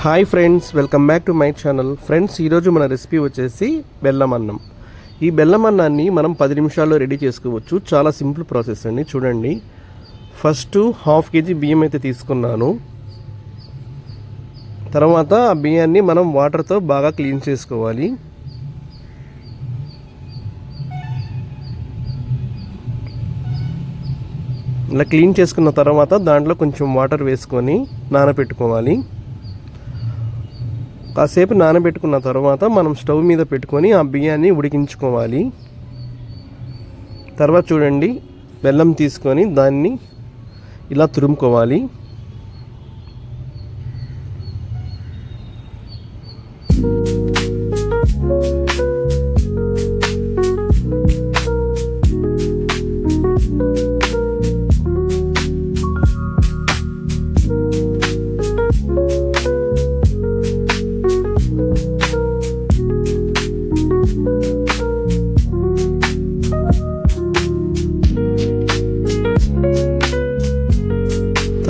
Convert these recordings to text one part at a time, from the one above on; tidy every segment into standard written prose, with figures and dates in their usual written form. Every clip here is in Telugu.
Hi friends, welcome back to my channel. Friends, ఈరోజు మన రెసిపీ వచ్చేసి బెల్లం అన్నం. ఈ బెల్లం అన్నాన్ని మనం 10 నిమిషాల్లో రెడీ చేసుకోవచ్చు. చాలా సింపుల్ ప్రాసెస్ అండి. చూడండి, ఫస్ట్ 1/2 kg బియ్యం అయితే తీసుకున్నాను. తర్వాత ఆ బియ్యాన్ని మనం వాటర్తో బాగా క్లీన్ చేసుకోవాలి. ఇలా క్లీన్ చేసుకున్న తర్వాత దాంట్లో కొంచెం వాటర్ వేసుకొని నానబెట్టుకోవాలి. కాసేపు నానబెట్టుకున్న తర్వాత మనం స్టవ్ మీద పెట్టుకొని ఆ బియ్యాన్ని ఉడికించుకోవాలి. తర్వాత చూడండి, బెల్లం తీసుకొని దాన్ని ఇలా తురుముకోవాలి.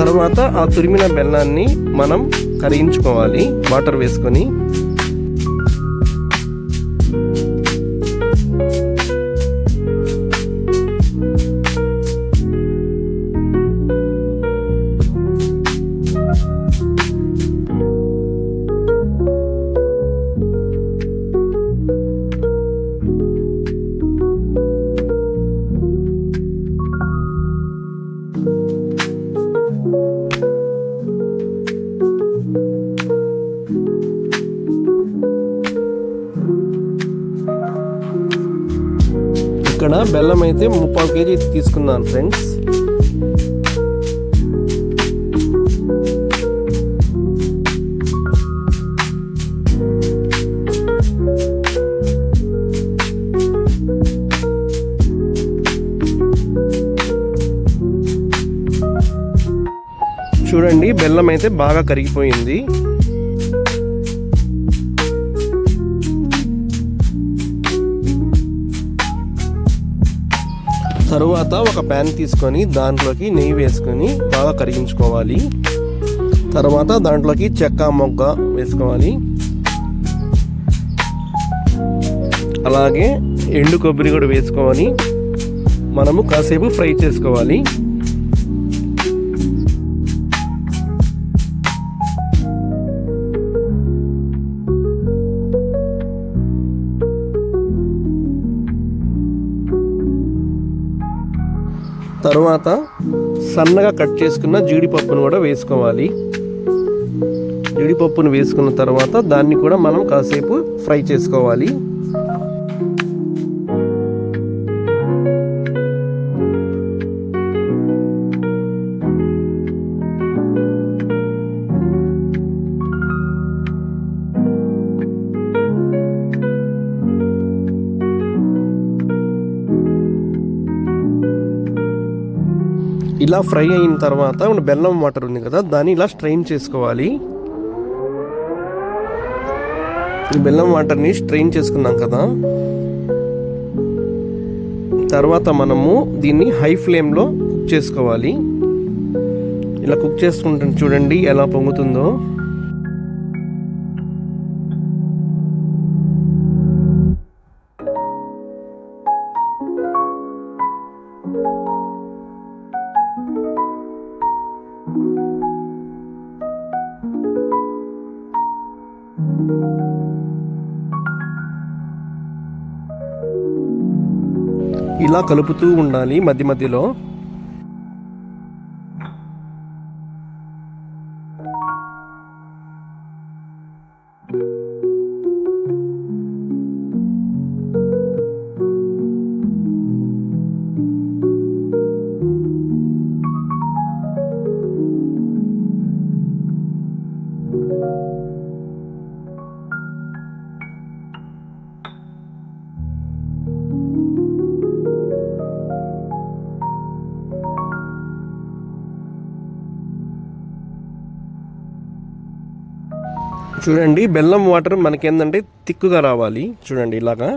తర్వాత ఆ తురిమిన బెల్లాన్ని మనం కరిగించుకోవాలి వాటర్ వేసుకొని. ఇక్కడ బెల్లం అయితే 3/4 kg తీసుకున్నాను ఫ్రెండ్స్. చూడండి, బెల్లం అయితే బాగా కరిగిపోయింది. తరువాత ఒక ప్యాన్ తీసుకొని దాంట్లోకి నెయ్యి వేసుకొని బాగా కరిగించుకోవాలి. తర్వాత దాంట్లోకి చెక్క మొగ్గ వేసుకోవాలి. అలాగే ఎండు కొబ్బరి కూడా వేసుకొని మనము కాసేపు ఫ్రై చేసుకోవాలి. తరువాత సన్నగా కట్ చేసుకున్న జీడిపప్పును కూడా వేసుకోవాలి. జీడిపప్పును వేసుకున్న తర్వాత దాన్ని కూడా మనం కాసేపు ఫ్రై చేసుకోవాలి. ఇలా ఫ్రై అయిన తర్వాత బెల్లం వాటర్ ఉంది కదా, దాన్ని ఇలా స్ట్రెయిన్ చేసుకోవాలి. బెల్లం వాటర్ని స్ట్రెయిన్ చేసుకున్నాం కదా, తర్వాత మనము దీన్ని హై ఫ్లేమ్లో కుక్ చేసుకోవాలి. ఇలా కుక్ చేసుకుంటాం, చూడండి ఎలా పొంగుతుందో. ఇలా కలుపుతూ ఉండాలి మధ్య మధ్యలో. చూడండి, బెల్లం వాటర్ మనకేందంటే తిక్కుగా రావాలి. చూడండి ఇలాగా.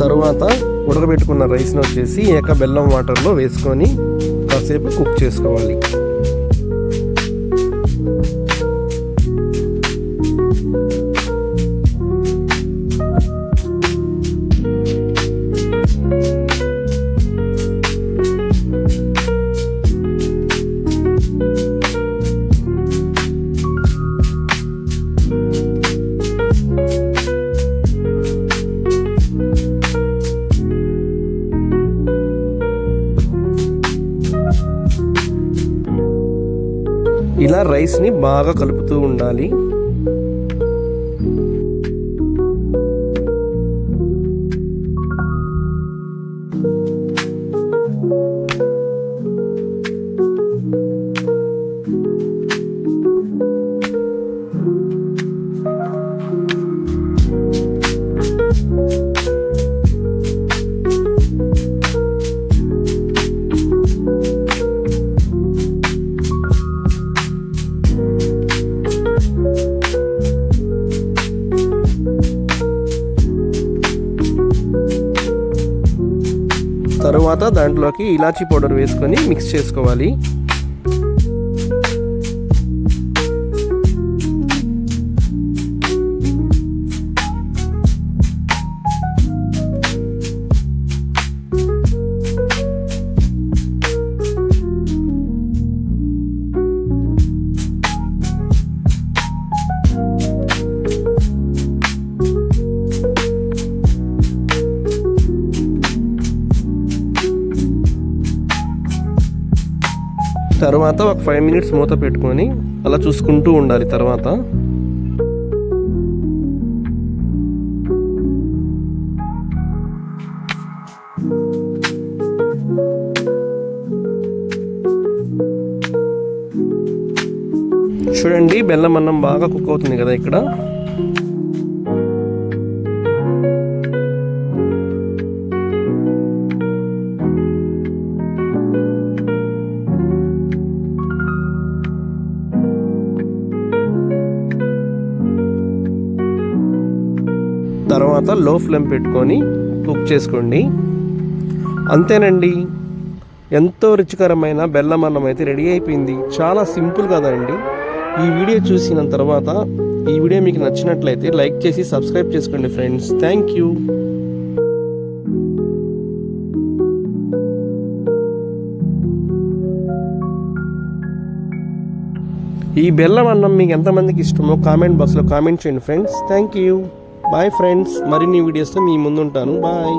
తరువాత ఉడకబెట్టుకున్న రైస్ని వచ్చేసి బెల్లం వాటర్లో వేసుకొని కాసేపు కుక్ చేసుకోవాలి. ఇలా రైస్ని బాగా కలుపుతూ ఉండాలి. తరువాత దాంట్లోకి ఇలాచీ పౌడర్ వేసుకొని మిక్స్ చేసుకోవాలి. తర్వాత ఒక 5 minutes మూత పెట్టుకొని అలా చూసుకుంటూ ఉండాలి. తర్వాత చూడండి, బెల్లం అన్నం బాగా కుక్ అవుతుంది కదా ఇక్కడ. తర్వాత లో ఫ్లేమ్ పెట్టుకొని కుక్ చేసుకోండి. అంతేనండి, ఎంతో రుచికరమైన బెల్లం అన్నం అయితే రెడీ అయిపోయింది. చాలా సింపుల్ కదండి. ఈ వీడియో చూసిన తర్వాత ఈ వీడియో మీకు నచ్చినట్లయితే లైక్ చేసి సబ్స్క్రైబ్ చేసుకోండి ఫ్రెండ్స్. Thank you. ఈ బెల్లం అన్నం మీకు ఎంతమందికి ఇష్టమో కామెంట్ బాక్స్లో కామెంట్ చేయండి friends. Thank you. Bye friends. మరిన్ని వీడియోస్తో మీ ముందుంటాను. బాయ్.